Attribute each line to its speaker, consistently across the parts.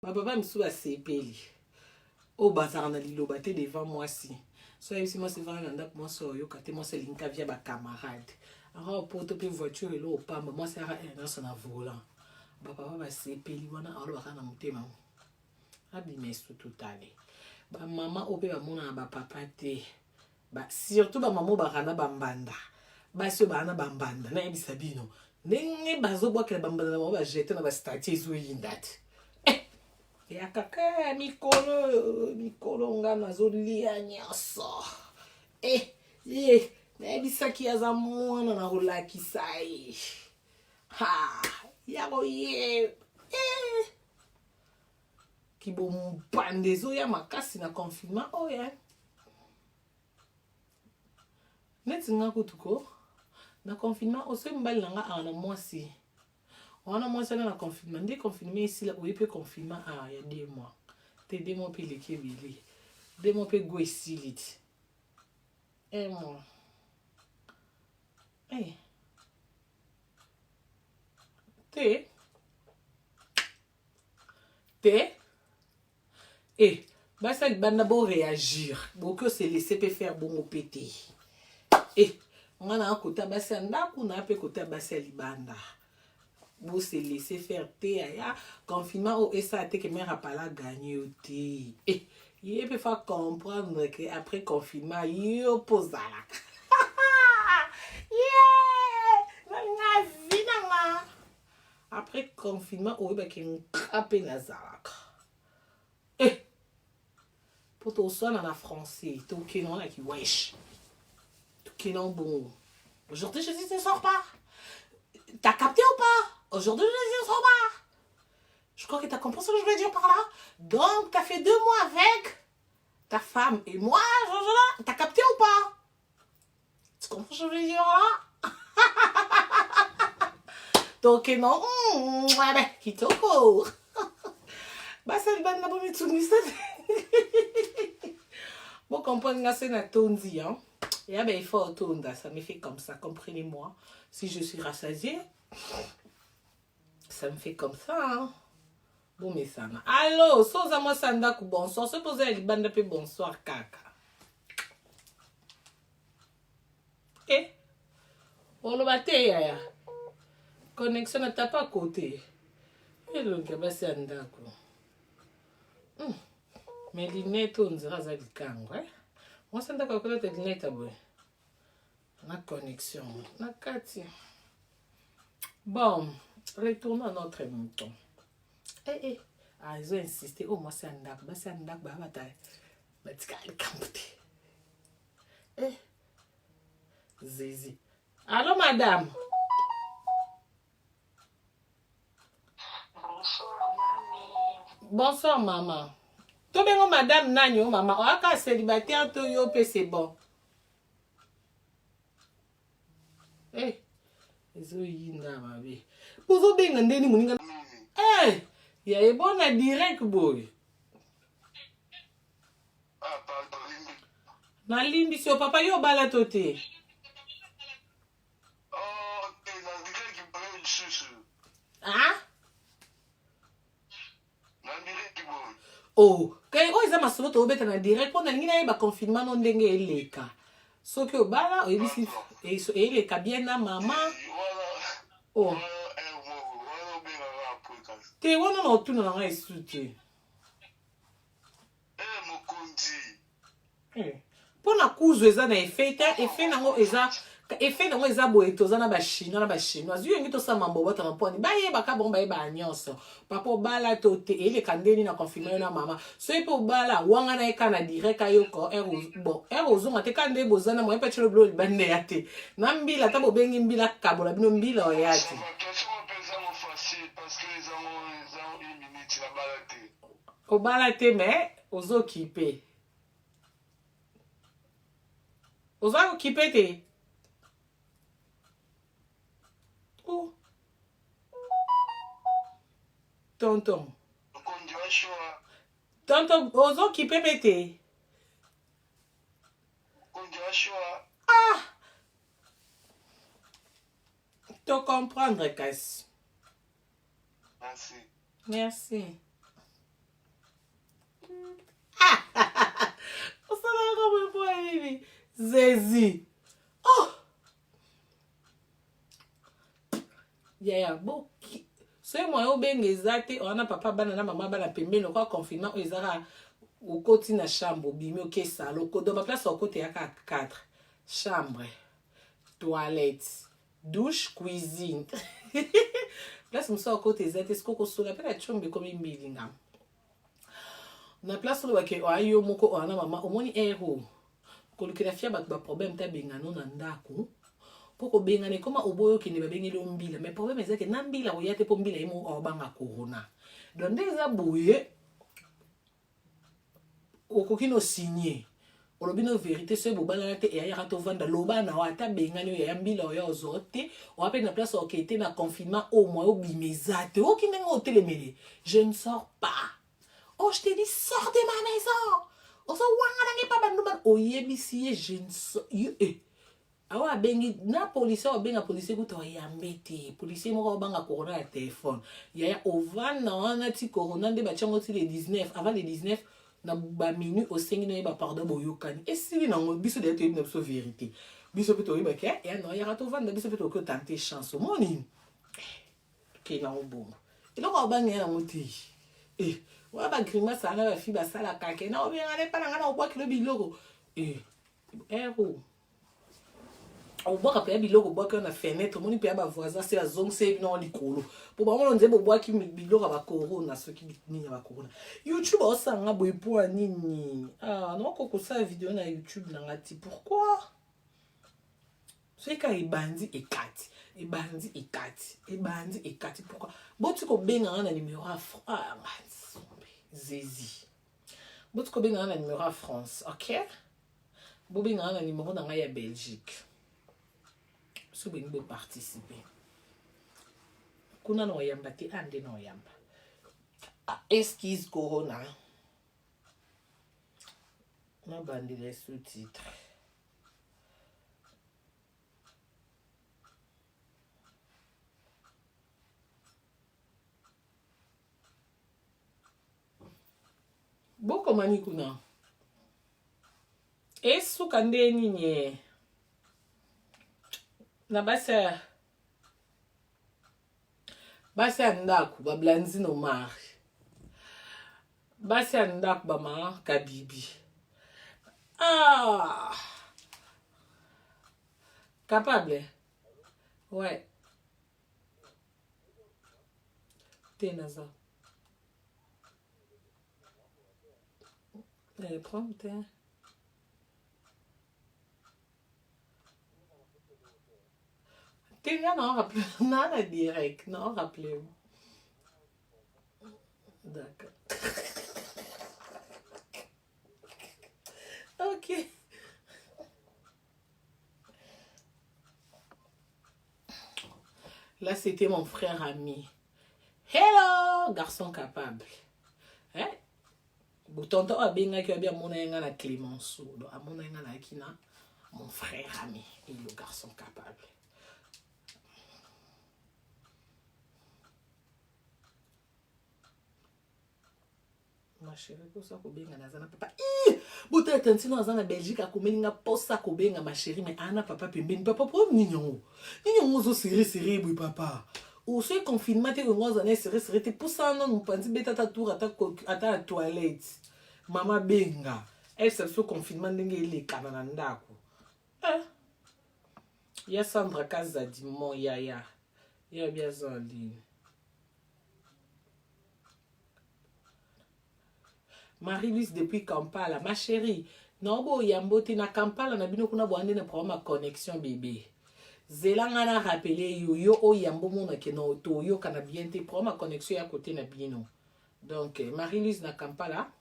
Speaker 1: Ma papa me sou a sepeli. O bazar na liloba te devant moi si. So si moi c'est vraiment ndak moi so yo kate moi c'est linka via ba camarade. Alors pour te voiture lo pa moi c'est ra un sur na volant. Ba papa ba sepeli wana alo ba kana mutema. Abi mesu tutale. Ba maman ope ba mona ba papa te. Ba surtout ba maman ba kana ba mbanda. Ba so ba na ba mbanda na ebisa bino. Ndenge bazo bwa kele ba mbanda ba jeter na ba statue zo yindati. Ya kaka mikolo nga nazolia nyonso. Nayebisaki aza mwana na kolakisa ye. Ha, yako ye. Kibomupande ezoya makasi na confinement oyo. Neti nga kutuko na confinement osoyi mbali nanga ana mwasi. On a moins ça dans le confinement. Dès confinement ici, là, oui, peut confinement, il y a 2 mois. T'es 2 mois, puis les kébili. 2 mois, puis go ici, lit. 1 mois. Hey. T'es. Eh. Bah, ça, il va d'abord réagir. Beaucoup se laisser faire bon au pété. Eh. On a un côté, bah, c'est un coup, on a un peu côté, bah, c'est libanda. Vous se laisser faire ya confinement au ça que mère pas la gagner au thé et il peut faire comprendre que après confinement il oppose là après confinement au ba qui craper la zalak eh pour tout ça dans la français tout qui non là qui wesh tout qui non bon aujourd'hui je dis ne sors pas. T'as capté ou pas? Aujourd'hui, je dis au revoir. Je crois que t'as compris ce que je veux dire par là. Donc, t'as fait 2 mois avec ta femme et moi, t'as capté ou pas? Tu comprends ce que je veux dire là? Donc, non, ben, qui te court. Bah, c'est le ban de la bonne étude. Bon, comprendre, c'est la tondi, hein. Et ben, il faut tonda, ça me fait comme ça, comprenez-moi. Si je suis rassasiée, ça me fait comme ça, hein. Bon, mais ça m'a. Allô, soza moi sandaku bonsoir. Se poser à libanda pe bonsoir, kaka. Eh? On le battait, ya. Connexion n'a pas à côté. Et le gars, c'est sandaku. Mais les lunettes, on dirait ça du kango, hein. Moi, sandaku a collé tes lunettes, boy. La connexion. La kati. Bon, retournons à notre mouton. Ah, ils ont insisté. Oh, moi, c'est un dak. Bah, c'est un dak. Bah, bataille. Bah, tu vas camper. Zizi. Allô, madame.
Speaker 2: Bonsoir, mamie.
Speaker 1: Bonsoir, maman. Toi, bien, madame, nanyo, maman. Oh, quand célibataire, toi, yo, c'est bon. Ils ont eu une ma vie. Vous avez bien gagné, mon il y a un bon à direct, boy. Na limbi si papa yo bala tote. Ah? Oh, kay o iza masolo to beta na direct pona ngina ba confinement no ndenge eleka. Soki o bala o ebisi eleka bien na mama. Oh. Te wana na otuna na ngai suti. Pona kuzu eza na effet nango eza boye toza na ba chinois yo ngi to sa mambo bota na poni ba ye ba ka bon ba ye ba nyonso papa bala to te ele kandeni na confirmer na mama so e po bala wanga na eka na direct ayoko ozonga te kande bozana mo pe chelo blo bande ya te na mbila ta bo bengi mbila kabola bino mbila o ya te o bala te mais ozo kipe ozo kipe te. Oh. Tonton. Tonton, ozo qui peut péter. Ah! Tu comprendre, Cass.
Speaker 2: Merci.
Speaker 1: Merci. yaya bo soki moyen obenga eza te wana papa bana na mama bana pembeni lokwa confinement oyo ezaka okoti na chambre obimi okesala okodo baplace okote yaka 4 chambre toilette douche cuisine place mosusu okote eza te sikoyo kosola mpe na chombe ekomi mbili ngam na place oyo bake oayi yo moko oana mama omoni ero kolukela fia bato baproblème te abengano na ndako mpo kobengana ekoma oboyo okende babengeli yo mbila mais problème ezake na mbila oya te mpo mbila ye moko aobanga corona donc nde eza boye okoki no signe olobi no vérité soki bobalana te eyayaka tovanda loba na ata bengani oyo ya mbila oyo ozwa te oya mpe na place okei te na confinement au moins obima eza te oki ndenge otelemele je ne sors pas oh je te dis sors de ma maison ozo wanga nange pa banduma oyebisi ye je ne sors awa abengi na policier obenga policier kuta oyambe te policier moko obanga corona ya téléphone yaya ovanda wana ti corona nde batiango ti le 19 avant le 19 na ba minute osengi na yeba pardon boyokani esili nango biso deya toyebi na biso vérité biso mpe toyeba ke ya no yaka tovanda biso mpe tokoki otante chance omoni okei nango bongo eloko obangi ya nango te wana bagrimase anga bafi basalaka ke na obengana epa na nga na obwakilo biloko ero obwaka mpe ya biloko obwaki yo na fenêtre omoni mpe ya bavoisin se bazongisa yebi nango likolo po bamona nzembe obwaki biloko ya bakorona soki nini ya bakorona youtube aosanga boye mpo ya nini naoko kosala video na youtube nanga ti pourquoi soki ka ebandi ekati pourquoi boti kobenganga na numero ya zezi boti kobenganga na numero ya France ok bobenganga na numero na ngai ya Belgique so bengi boparticipe kuna na oyamba te ande na oyamba esquisse corona na bandela sous-titre bokomani kuna esuka nde nini na basi ya ndako bablandi no mari basi ya ndako bama kabibi capable ouais te naza prompte Tenga non rappelé non direct non rappelé d'accord ok là c'était mon frère ami hello garçon capable hein tonton abengaki abi amona yenga na Clémenceau donc amona yenga na kina mon frère ami et le garçon capable. Ma chérie, pour ça, kobenga nazana papa. Bota attention nazana Belgique akomelinga posa kobenga ma chérie mais ana papa pembeni papa pour ninyongo. Ninyongo zo serré boy papa. Ou ce confinement te ngo zana serré te pour ça non mpanzi beta ta tour ata toilette. Mama benga. Elle se fait confinement ndenge ile kana na ndako. Ya Sandra Kaza di mon yaya. Ya bien Zandine. Marie-Louise depuis Kampala, ma chérie. Non, bo yambote na Kampala na bino kuna boande na problème connexion bébé. Zelanga na rappelé yo o yambo mona ke no to yo kana bien te problème connexion ya côté na bino. Donc Marie-Louise na Kampala.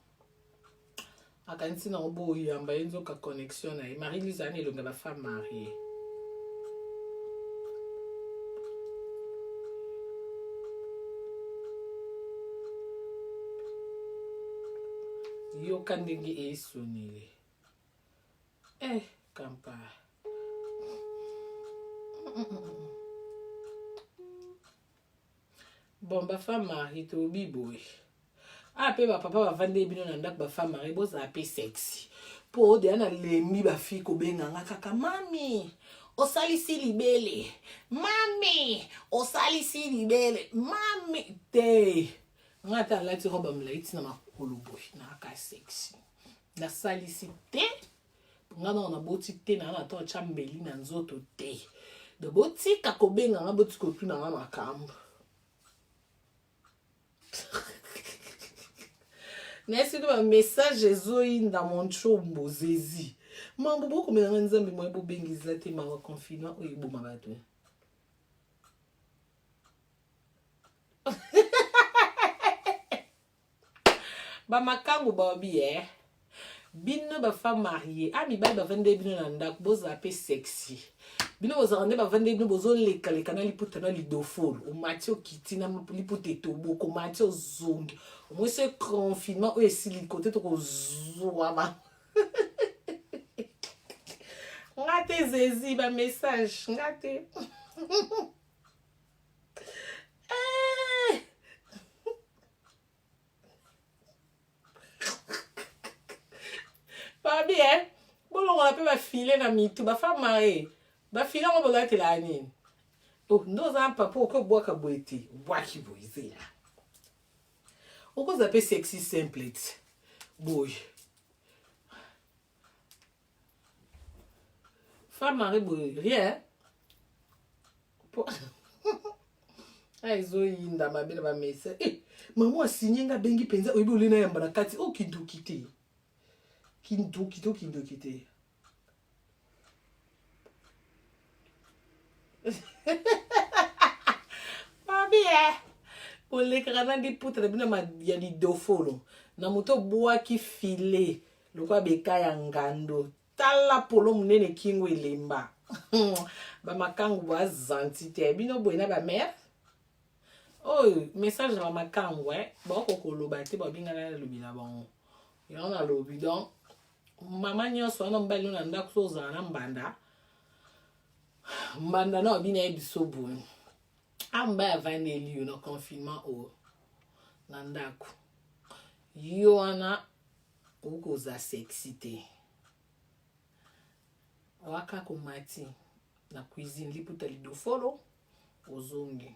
Speaker 1: Akanti na bo yamba enzo ka connexion na Marie-Louise ane longa ba femme mariée. Yo kandenge esonile. Kampala. Bon, ba femme mariée to biboy. Pe ba papa ba vande bino na ndako ba femme mariée boza pe sexy. Po de na lemi ba fi ko benga nga kaka mami. osalisi libele mami osalisi libele mami te ngata lati roba mlaiti na makolo boy na ka sexy na salisi te ngana na boti te na to chambeli na nzoto te de boti ka kobenga na boti ko tuna na makambo nesi ko message ezoi na monchombo zezi mambo boko mena nzambe mo ebo bengiza te ma confinement o ebo mabato ba makango ba bi bino ba femme mariée ami ba vende bino na ndako boza pe sexy bino boza rende ba vende bino bozo leka leka na liputa na lidofolo o matio kitina liputa tobo ko matio zongi o mo se confinement o esili côté to ko zoa ba ngate zezi ba message ngate Babi bolo on peut ba filer na mitu ba femme mariée ba filer on bola te la nini oh ndo za papa ko boa ka boete boa ki boize la o ko zape sexy simple boy femme mariée boy rien ay zo yinda mabele ba mesa maman signé nga bengi penza oyibi olena yamba na kati o kinduki te Babi olekaka na liputa na bino ya lidofolo na moto obwaki file lokwa beka ya ngando tala polo monene kingo elemba bamakangu boazanti te bino boye na bamere oyo message na bamakangu bakokoloba te babingana na lobi na bango yango na lobi donc mama nyonso wana mobali no na ndako so ozala na mbanda na obina ye biso boye mobali avandeli yo na confinement oyo na ndako yo wana okoza sexy te waka komati na cuisine liputa lidofolo ozongi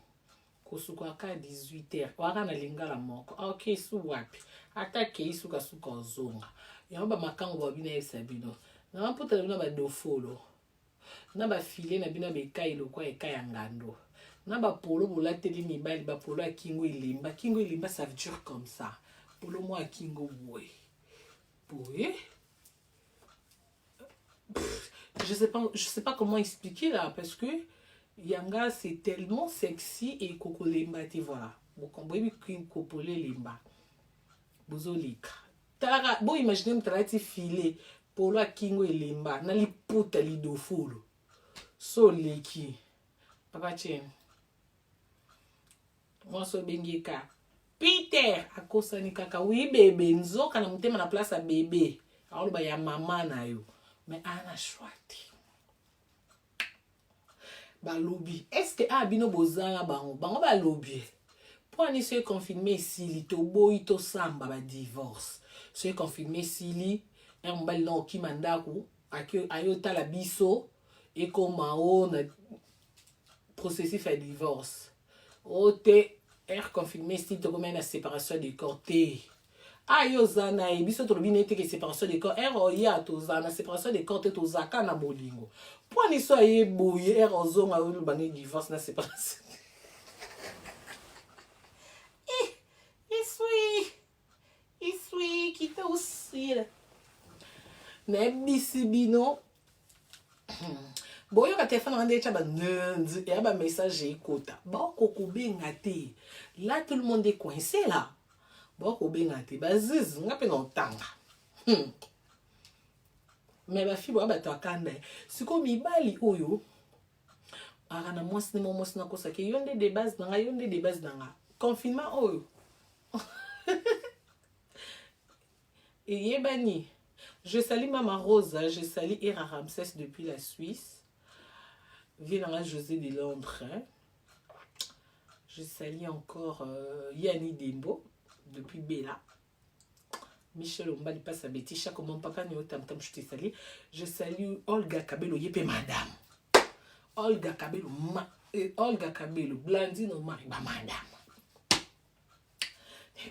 Speaker 1: kosuka ka 18h waka na lingala moko ok su wapi ata ke isuka suka ozonga yango ba makango ba bina yesa bino na maputa bino ba dofolo na ba filet na bino bekai lokwa ekai ya ngando na ba polo bolateli mibali ba polo ya kingo elimba ça dure comme ça polo mo ya kingo boy je sais pas comment expliquer là parce que yanga c'est tellement sexy et kokolemba te voilà bokomboyi kopole lemba bozolika tala bo imaginer mtalati filet polo ya kingo elemba na liputa lidofolo so leki papa chen mwaso bengeka Peter akosani kaka oui bébé nzoka na mutema na place ya bébé aoloba ya mama na yo mais ana chouette balobi est-ce que bino bozanga bango balobi pour ani se confirmer sili to boyi to samba ba divorce se confirmer sili mbali na okimandako ayota la biso ekoma o na processus ya divorce ote confirmer si to comme na séparation de corps te yo zana e biso to bine te que séparation de corps oya to zana séparation de corps te to zaka na bolingo pour ni so ye boye ozonga o bane divorce na séparation isui kita usira na bisi bino boyo ka téléphone rende cha ba nzi ya ba message ekota ba kokobenga te là tout le monde est coincé là ba kobenga te bazizi ngape na ntanga mais ba fibo ba to akanda siko mibali oyo na mwasi na kosa ke yonde de base nanga confinement oyo et yebani je salue Maman Rose, je salue Ira Ramsès depuis la Suisse. Vilana José de Londres. Je salue encore Yanni Dembo depuis Bella. Michel Ombali passe à Betty. Chaque moment papa n'y a tam tam je te salue. Je salue Olga Kabelo Yepe Madame. Olga Kabelo, Blandine Omar, madame.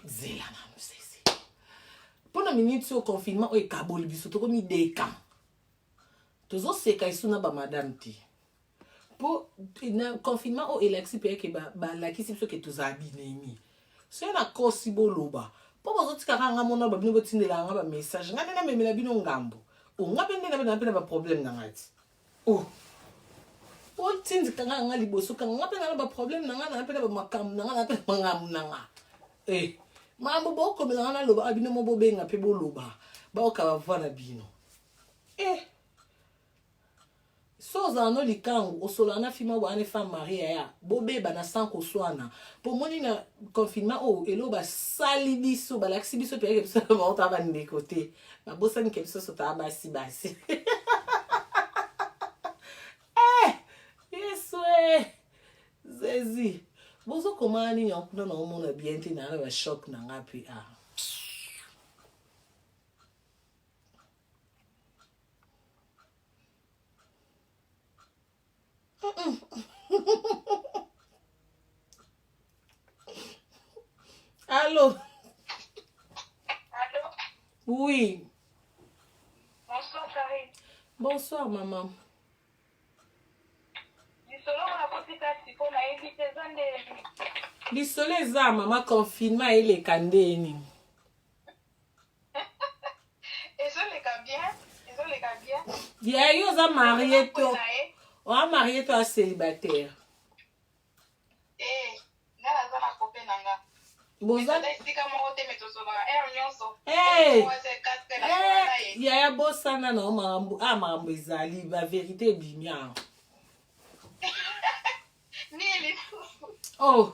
Speaker 1: Zela na nous ceci. Pendant minute au confinement, o kabol biso to komi deka. Tozo seka isuna ba madame ti. Po na confinement o elexi pe ke ba la kisi biso ke tozabi nemi. So na kosi boloba. Po bozo tika nga mona ba bino botindela nga ba message. Nga na memela bino ngambo. O nga pende na ba problème na ngati. Oh. Po tindi kanga nga liboso kanga pende na ba problème na nga na pende ba makam na nga na pende ngam na nga. Eh, mambo boko melanga loba abino mo bobenga pe boloba ba okavana bino. So za no likangu osolana fima wa ane femme Maria ya bobeba na sanko swana po moni na confinement o eloba sali biso ba laksi biso pe ke biso ba otava ndi côté ba bosa ni ke biso sota basi. Yesu Zezi bozo komani yakuna na omona biente na ba shock na ngapi Allô?
Speaker 2: Allô?
Speaker 1: Oui.
Speaker 2: Bonsoir, Karine.
Speaker 1: Bonsoir, maman. Lisole za mama confinement ele kandeni. Yeah, yo za marié to. O marié to a célibataire. Boza. Ya bosana na mambo mambo ezali ba vérité bimia. Oh,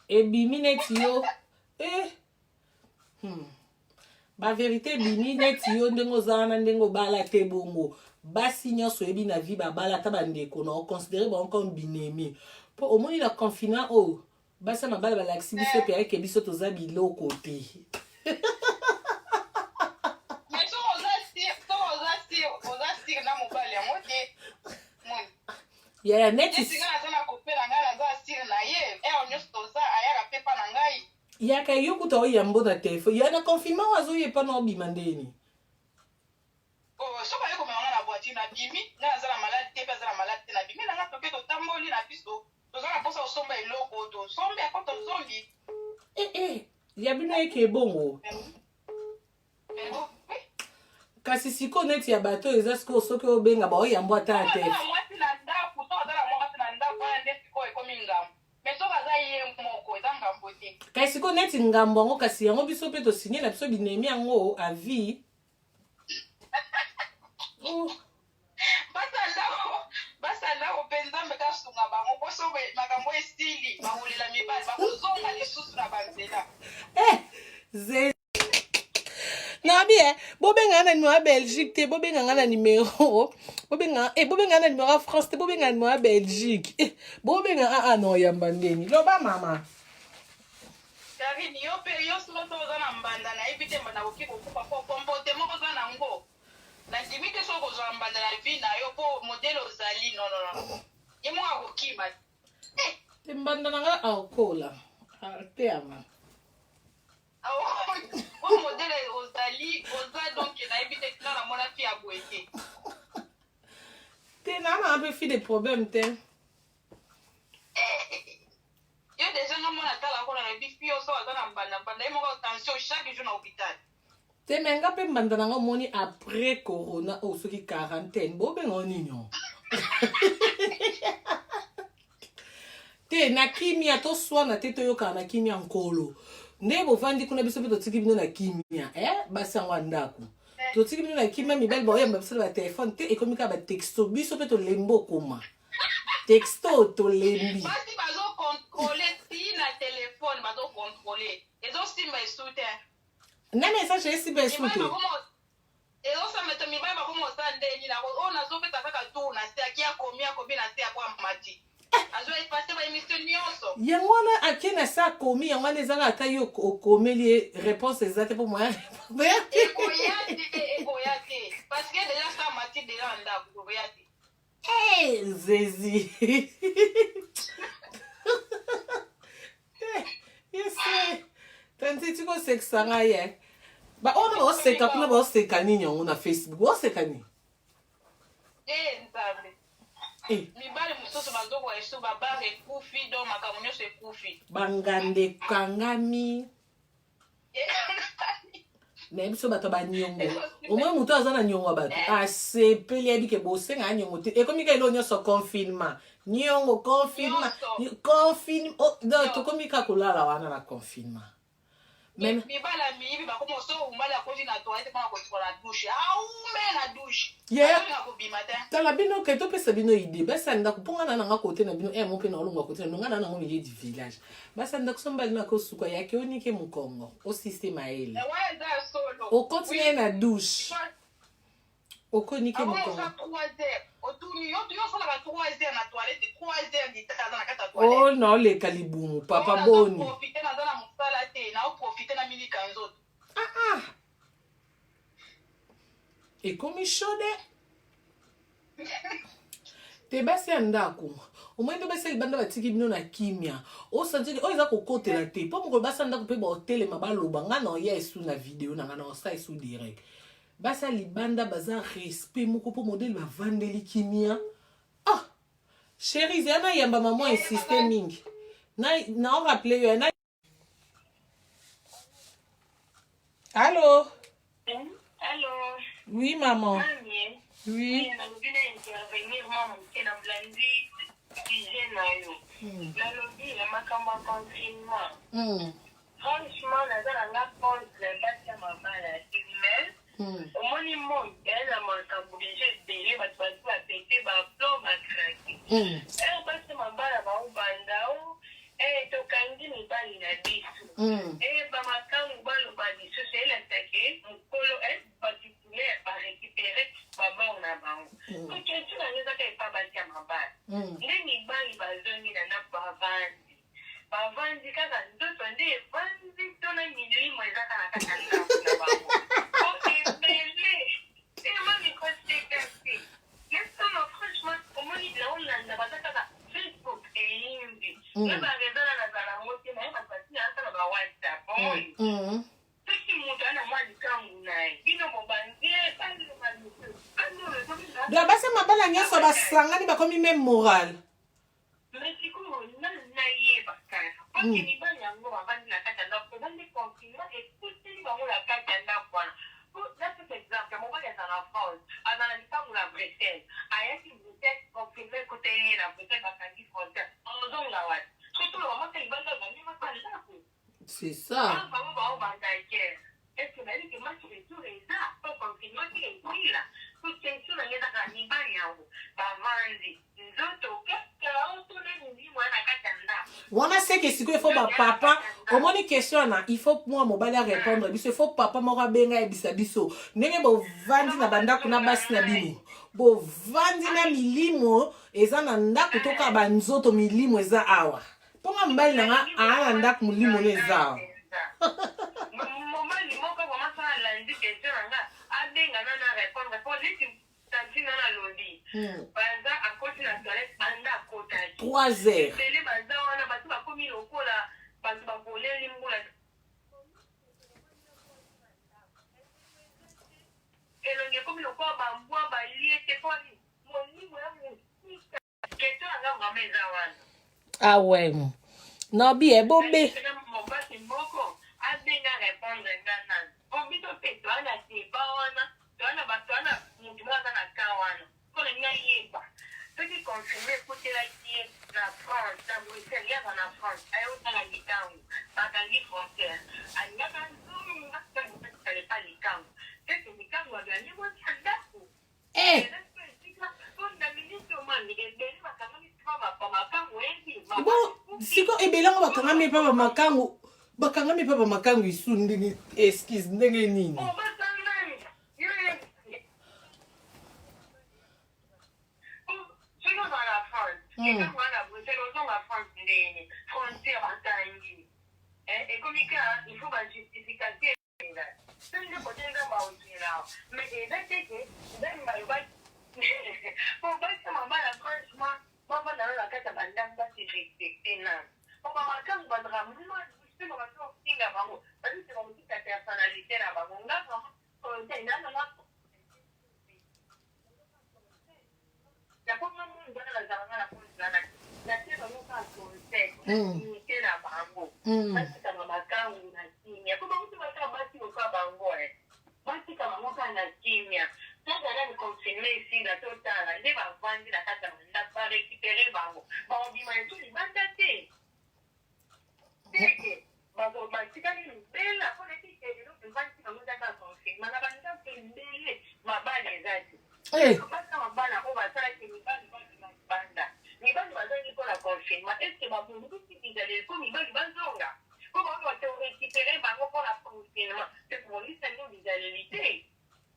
Speaker 1: bimi neti yo. Ba vérité bimi neti yo ndengo zana ndengo bala te bongo. Basi nyonso ebi na vie ba bala ta bandeko na considérer ba comme binemi. Po au moins la confinement basa na bala balaksi biso pe avec biso toza biloko te. Yeah, neti. Ya ka yo kuta oyambo na telefone. Ya na confinement wazo ye pa na obimandeni.
Speaker 2: So ba yeko mwana na boîte na bimi, na za la malade te pa za la malade na bimi na toke to tamboli na biso. To za na posa osomba eloko to sombe akoto zombi.
Speaker 1: Ya bino eke bongo. Kasi siko neti ya bato eza siko soki obenga ba oyambo ata te. Kasi siko neti ngambo yango kasi yango biso pe to signer na biso binemi yango a vie.
Speaker 2: Basanda openza meka sunga bango poso makambo estili bahulela mibali bakozonga lisusu na banzela.
Speaker 1: Nabi bobenga na numéro Belgique te bobenga na numéro bobenga na numéro France te bobenga na numéro Belgique bobenga no yamba ndeni loba mama
Speaker 2: Karine yo period soto za na mbanda na ebite mbanda okiko kupa po kombote moko za na ngo na limite soko za mbanda na vie na yo po modèle ozali non yemo akokima
Speaker 1: te mbanda nga akola te ama
Speaker 2: o modèle ozali oza donc na ebite na mona fi aboete
Speaker 1: te na un peu fi de problème te
Speaker 2: yo déjà nga mona tala ko na bifi yo so za na mbanda mo tension chaque jour na hôpital
Speaker 1: te menga pe mbanda nga moni après corona soki quarantaine bobenga nini te na kimia to swana te toyoka na kimia nkolo nde bovandi kuna biso pe totiki bino na kimia basi yango andako totiki bino na kimia mibali baoyamba biso na batelefone te ekomika batexto biso pe tolembo okoma texto tolembi
Speaker 2: basi bazokontrole ti na telefone bazokontrole ezosimba esu te
Speaker 1: na message esimba esu te
Speaker 2: ezosambeta mibali bakomosa ndeni na oyo nazopesa kaka tour na se aki akomi na se akwa mati azoepase baémission nyonso
Speaker 1: yango wana ake na se akomi yango wana ezanga ata yo okomeli réponse eza te mpo moya
Speaker 2: ekoya te parce que déjà sa mati deja na ndako ekoya te
Speaker 1: Hey, Zézi. Yes, tanti tiko seksanga ye. Ba ona ba oseka kuna ba oseka nini yango na Facebook. Ba oseka ni.
Speaker 2: Nzambe. Mibali mususu bazoko esu babare ekufi do makambo nyonso ekufi.
Speaker 1: Bangande kangami. Mais biso bato ba nyongo. Au moins muto azana nyongo bato. Asepeli abike bosenga nyongo te. E komi ka ilo nyonso confinement. Nyongo confinement. Confinement. Oh, do to komi ka kulala wana na confinement.
Speaker 2: Même mibala mibi ba komo so umbala koji na toilette kwa ko la douche. Aume na douche.
Speaker 1: Yeah. Tala bino ke to pesa bino idée. Basa nda kuponga na nga kote na bino mo pe na olunga kote na nga na ngo milieu du village. Basa nda kusomba na ko suka yake onike mukongo. O système a ele. O continue na douche. O konike mukongo. Oh non, les caliboum, papa boni. Et comme il chaude. Te basi andako. Au moins de basi banda batiki bino na kimia. O santi o eza kokote la te. Po mo basi andako pe ba hotel ma baloba nga na ya esu na vidéo na nga na sa esu direct. Basa libanda baza respect moko po modèle ba vandeli kimia. Ah. Chérie, zana yamba maman insisté mingi. Na on rappelé yo na. Allô?
Speaker 2: Allô?
Speaker 1: Oui, maman.
Speaker 2: Mamie.
Speaker 1: Oui.
Speaker 2: Intervenir maman na blandi hygiène na yo. La lobby la makamba confinement. Franchement, la nga contre bâtiment mabala humaine. Au minimum, elle a mon obligé de délai parce que va péter ba plomb ba craquer. Elle passe mabala ba ubandao. To kangi ni bali na bisu. Ba makangu balo ba bisu c'est l'attaquer. Mukolo est particulier ba récupérer ba bon na bango. Ko tu na neza ka pa ba tia mabala. Ndeni bali ba zoni na ba vandi. Ba vandi kaka ndoto ndi vandi tona milio mweza kana kaka na bango. Okay, belle. Et moi ni ko c'est laisse moi franchement au moins il a on l'a ba kaka Facebook et Indy. Na ba rezana na zala moti na ba pasi na sana ba WhatsApp. Sisi mutu ana mwali kangu naye. Bino mobandie bandi no malisu.
Speaker 1: Da basa mabala nyoso basangani bakomi même moral.
Speaker 2: Mais c'est comme na yeba kana. Parce que ni bani yango bavandi na kata ndako bandi confinement et tout ni bango la kata ndako wana. Là c'est exemple mon bali à la France, à la nikangu la Bruxelles. Ayaki Bruxelles confinement côté na Bruxelles bakandi frontière. On la watu. Surtout le moment qu'il va dans la même pas.
Speaker 1: C'est ça.
Speaker 2: Est-ce que la ligue match de tout les arts pour confinement qui est pris là. Tout c'est sur la neza ni bani yango. Ba vandi. Nzoto kaka on tourne ni mwana katanda.
Speaker 1: Wana c'est que si il faut ba papa, comment ni question na, il faut moi mobile répondre, biso il faut papa mora benga e bisabiso. Ndenge bo vandi na banda kuna basi na bino. Bo vandi na milimo eza na ndako toka banzoto milimo eza awa. Ponga mbali na nga ana ndako milimo neza awa.
Speaker 2: Moment ni moko commence à lundi question nga abenga na répondre pour lui tantina na lobby. Baza à côté la toilette banda à côté.
Speaker 1: 3 heures.
Speaker 2: Télé baza wana batu ba komi lokola batu ba koleli mbula. Elonge komi lokola ba mbwa ba liete kwa ni monimo ya musika. Question nga ngameza wana.
Speaker 1: Ah ouais. Non bi e bobé.
Speaker 2: Mon boss mboko abenga répondre ngana. Obito pe twana te bawana. Twana batwana mutu mwana na kawana. Kona nya yeba. Petit confirmé côté la qui la France, la Bruxelles, il y a en France. Ayo na likangu. Bakangi frontière. Anya kanzuru ngaka pas likangu. C'est que likangu agani mo tandako.
Speaker 1: Bon, siko ebelango bakangami pa ba makangu. Bakangami pa ba makangu isu ndenge excuse ndenge nini.
Speaker 2: Et comme il faut ma justification. Mais dignité na bango batikama makangu na kimia po bango tobaka basi oka bango batika bango kaka na kimia tozala ni confirme esila totala nde bavandi na kati ya mandako barécupere bango baobima etu libanda te teke batikali libela mpona tikelelo mbanti bango zaka confirme na bandako ebele mabala eza te basa mabala oyo basalaki mibali banda mibali bazongi mpona confirma eske babunduki bizaleli mpo mibali bazonga mpo bango bateorécupere bango mpona confirma te polisa nde bizaleli te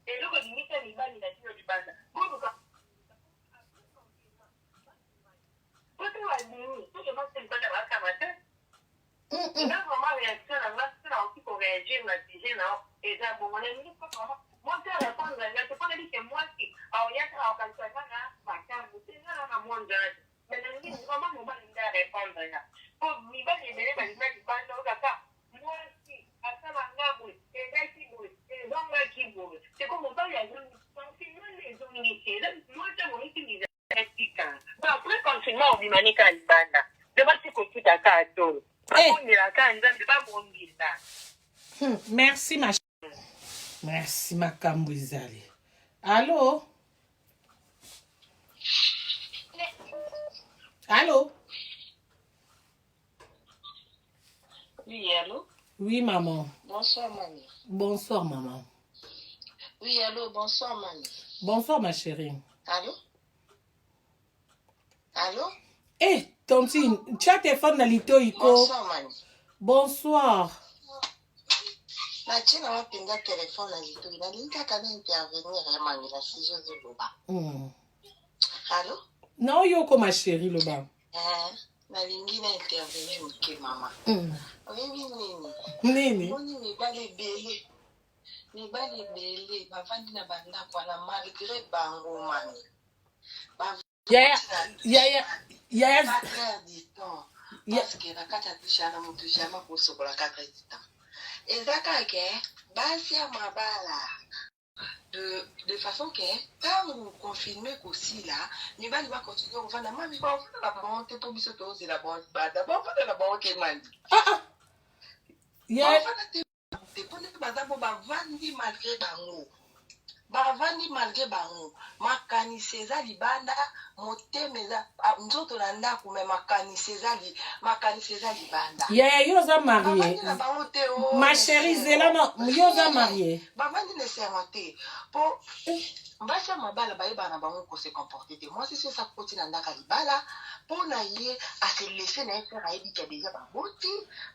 Speaker 2: eloko limite mibali na tino libanda boluka pote badini soki baselipanda bakama te nga vraimen réaction na nga sona oki koréagir na sujet na eza bongo na mingi kaka mwasi arépondre nga te mpona bike mwasi aoyaka aokalisakaka makambo te nga na monjana te mais na mingi vraiment mobali nde arépondre nga po mibali ebele balinga libanda okaka mwasi asala nga boye ezaki boye ezongaki boye seko mobali azongi confinement ezongi te mwasi amonisi bizatika bo après confinement obimanika libanda nde basi kokutaka atolo bakondelaka nzambe babongisa
Speaker 1: merci ma merci makambo ezali allo allô
Speaker 2: oui allô
Speaker 1: oui maman
Speaker 2: bonsoir mamie
Speaker 1: bonsoir maman
Speaker 2: oui allô bonsoir mamie
Speaker 1: bonsoir ma chérie
Speaker 2: allô allô
Speaker 1: tontine tu as téléphone na litoyiko
Speaker 2: bonsoir mamie
Speaker 1: bonsoir
Speaker 2: natina mapinga telefone na litoyi nalingi kaka na intervenir ya mami na si josoloba allô
Speaker 1: na oyoko ma chérie loba
Speaker 2: nalingi na intervenir moke mama oyebi
Speaker 1: nini
Speaker 2: moni mibali ebele bavandi na bandako wana malgré bango mami
Speaker 1: yaya
Speaker 2: 4 heures du temps parce que na kati ya tushana motu jamais kosokola 4 heures du temps eza kaka basi ya mabala de façon que ntango confirme kosila mibali bakontinue kovanda mami bavanda na bango te mpo biso tozela bada bavanda na bango ke mandi bavanda te mpo nde baza mpo bavandi malgré bango makanisi eza libanda motema eza nzoto na ndako me makanisi eza libanda
Speaker 1: yaya yo oza marie ma chérie zelama yo oza marie
Speaker 2: bavandi neserma te mpo basi ya mabala bayeba na bango kose comporte te mwasi so esakoti na ndako ya libala mpo na ye aselese na ye fere ayebi ke deja baboti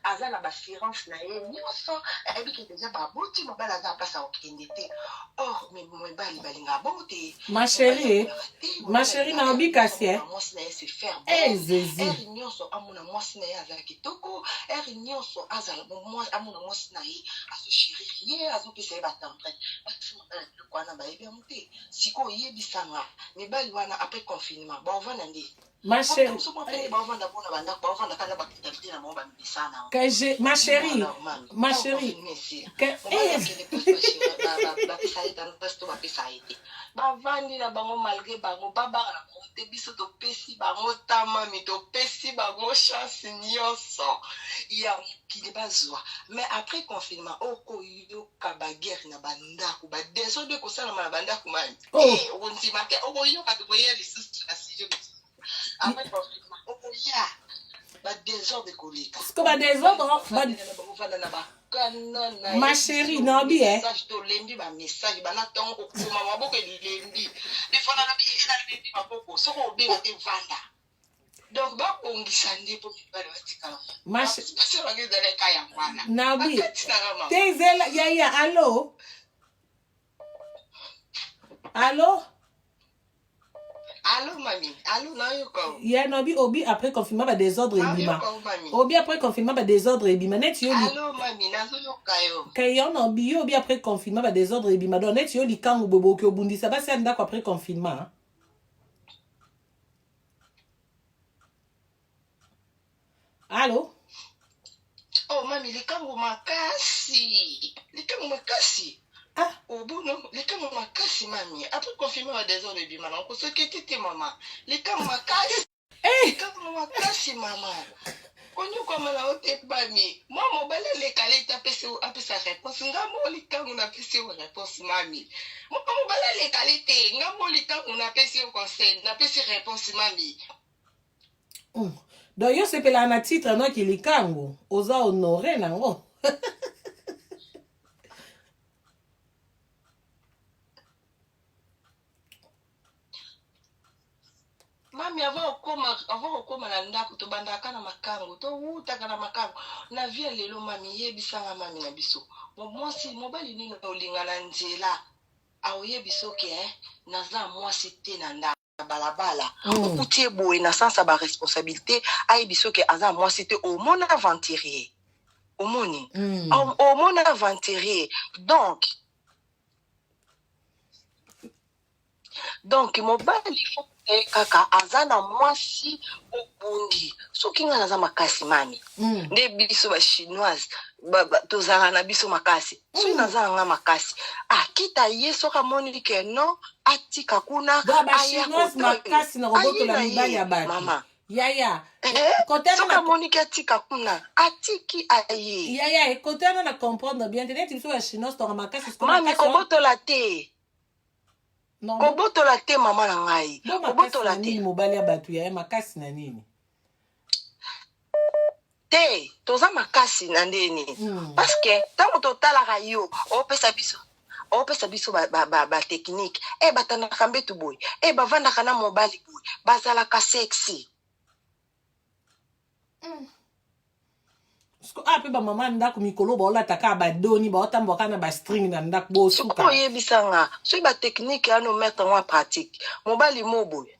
Speaker 2: aza na baassurance na ye nyonso ayebi ke deja baboti mobali aza mpasi akokende te or mibali balingaka bongo te
Speaker 1: ma chérie naobi kasi
Speaker 2: mwasi na ye se faire
Speaker 1: zezi
Speaker 2: ere nyonso amona mwasi na ye azala kitoko ere nyonso amona mwasi na ye azochérir ye azopesa ye batemprin basi mobali biloko wana bayebi yango te sikoyo oyebisanga mibali wana après confinement baovanda nde
Speaker 1: ma chérie
Speaker 2: bavandi na bango malgré bango babaka na bango te biso topesi bango tamami topesi bango chance nyonso ya mokili bazwa mais après confinement okoyoka baguerre na bandako badésordre ekosalama na bandako mami okondima te okoyoka tokoya lisusu na sujet après confinement okoya badésordre koleka
Speaker 1: ma chérie naobi
Speaker 2: tolembi bamessage bana ntango kokoma maboko elembi efanaka biena lembi maboko soki obenga te vanda donc bakongisa nde mpo mibale batikala basi bango ezala eka ya mwana
Speaker 1: naobi te ezela yaya allo
Speaker 2: Allô, mamie. Allô, nayoka.
Speaker 1: Ya nobi obi après confinement ba désordre ebima. Obi après confinement ba désordre ebima net yo.
Speaker 2: Allô, mamie, nazoyoka yo.
Speaker 1: Kayo no bi obi après confinement ba désordre ebima donc net yo likango bobo ki obundisa ba se ndako après confinement. Allô?
Speaker 2: Oh, mamie, likango makasi. Likango makasi. Au bout, non, les cas m'ont cassé, mamie. Après confinement, des heures de bimana, on se quitte, maman. Les cas m'ont cassé.
Speaker 3: Kama makasi mama. Konyo kwa mala ote bami. Mama bala le kale ta apesa réponse. Ngamo likangu na pesi réponse mami. Mama bala le kale te. Ngamo likangu na pesi conseil. Na pesi réponse mami.
Speaker 1: Donc yo sepela na titre no ki likangu. Oza honoré nango.
Speaker 3: Mami avant okoma na ndako to bandaka na makango to utaka na makango na vie lelo mami yebisanga mami na biso mwasi mobali nini olinga na nzela aoyebiso ke naza mwasi te na ndako balabala okutie boye na sansa ba responsabilité ayebiso ke aza mwasi te au monde aventurier au monde aventurier donc mobali faut kaka azana mwasi obundi soki nga naza makasi mami nde biso ba chinoise tozala na biso makasi soki naza nga makasi kita ye soka moni ke no atika kuna
Speaker 1: aya makasi na roboto la mibali ya bato
Speaker 3: mama
Speaker 1: yaya
Speaker 3: soka moni ke atika kuna atiki aye
Speaker 1: yaya côté na comprendre bien te net biso ba chinoise to makasi ko
Speaker 3: mami kobotola te kobotola te mama na ngai kobotola te
Speaker 1: mobali ya bato ya makasi na nini
Speaker 3: te toza makasi na ndeni parce que tango totalaka yo opesa biso ba technique batanaka mbetu boye bavandaka na mobali boye bazalaka sexy
Speaker 1: pe ba mama ndako mikolo baolataka badoni baotamboka na ba string na ndako bosuka
Speaker 3: oyebisanga soki ba technique ano mettre en pratique mobali moboye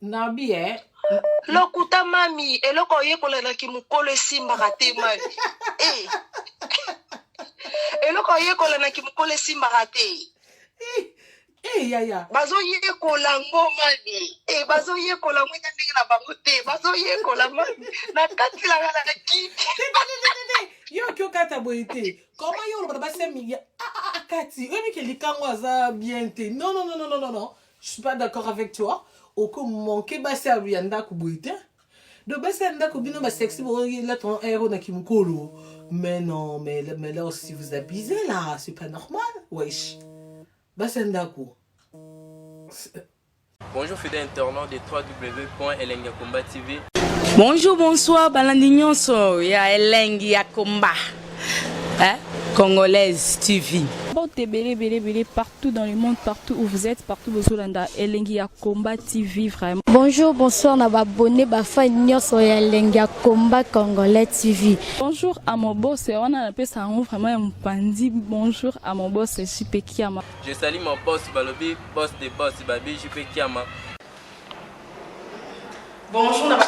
Speaker 1: nabi
Speaker 3: lokuta mami eloko oyekolelaki mokolo esimbaka te mami eloko oyekolenaki mokolo esimbaka te
Speaker 1: yaya
Speaker 3: bazoyekola ngo mami bazoyekola ngo ndenge na bango te bazoyekola mami na kati langa na kiti
Speaker 1: yo kyo kata boye te comment yo loba basi milia kati oyebi ke likango aza bien te non je suis pas d'accord avec toi oko manquer basi ya ndako boye te do basi ya ndako bino ba sexy bo la ton héros na kimukolo mais non mais là aussi vous abusez là c'est pas normal wesh basi ya ndako.
Speaker 4: Bonjour fidèles internautes de www.elengiakomba TV.
Speaker 5: Bonjour, bonsoir, balandi nyonso ya Elengi ya Komba. Congolaise TV.
Speaker 6: Belé partout dans le monde, partout où vous êtes, partout où vous êtes, Elengi ya Komba TV vraiment.
Speaker 7: Bonjour, bonsoir, na abonné ba fan nyonso ya Elengi ya Komba Congolais TV.
Speaker 6: Bonjour à mon boss, on a appelé ça vraiment un pandi. Bonjour à mon boss, JP Kiama.
Speaker 4: Je salue mon boss Balobi, boss de boss Babi, JP Kiama.
Speaker 8: Bonjour, na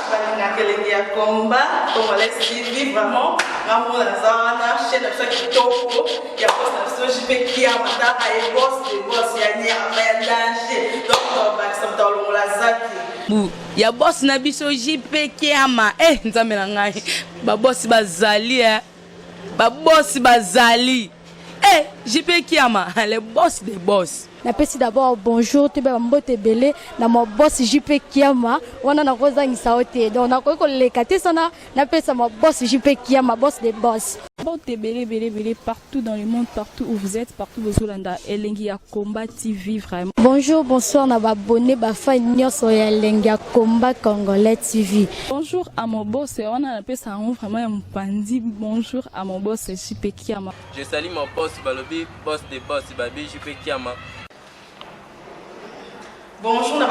Speaker 8: Elengi ya Komba Congolais TV vraiment. Ramon Lazana, chaîne de Kitoko, il y a boss de JP Kiama, et boss de boss, il y a un danger. Donc, ça me donne la zaki.
Speaker 5: Ya boss na biso JP Kiama nzambe na ngai ba boss bazali ba boss bazali JP Kiama le boss des boss.
Speaker 7: Napesi d'abord bonjour te ba mbote belé na mo boss JP Kiama wana na kozangisa ote donc na ko lekate sana napesa mo boss JP Kiama boss des boss.
Speaker 6: Belé partout dans le monde, partout où vous êtes, partout où vous êtes, Elengi ya Komba TV vraiment.
Speaker 7: Bonjour, bonsoir, na abonné ba fan nyonso ya Elengi ya Komba Congolais TV.
Speaker 6: Bonjour à mon boss, on a appelé ça vraiment un pandi. Bonjour à mon boss JP Kiama.
Speaker 4: Je salue mon boss Balobi, boss de boss Babi, JP Kiama.
Speaker 8: Bonjour, na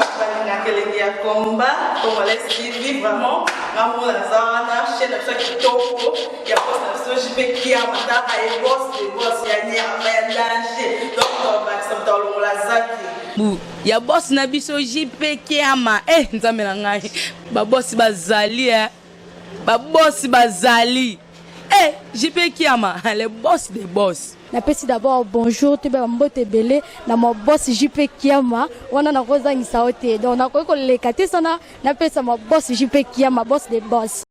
Speaker 8: Elengi ya Komba Congolais TV vraiment. Ramon Lazana, chaîne de Kitoko, il y a boss de JP Kiama, et boss de boss, il y a un danger. Donc, ça me donne la zaki.
Speaker 5: Ya boss na biso JP Kiama nzambe na ngai ba boss bazali ba boss bazali JP Kiama le boss des boss.
Speaker 7: Napesi d'abord bonjour te ba mbote belé na mo boss JP Kiama wana na kozangisa ote donc na ko lekate sana napesa mo boss JP Kiama boss des boss.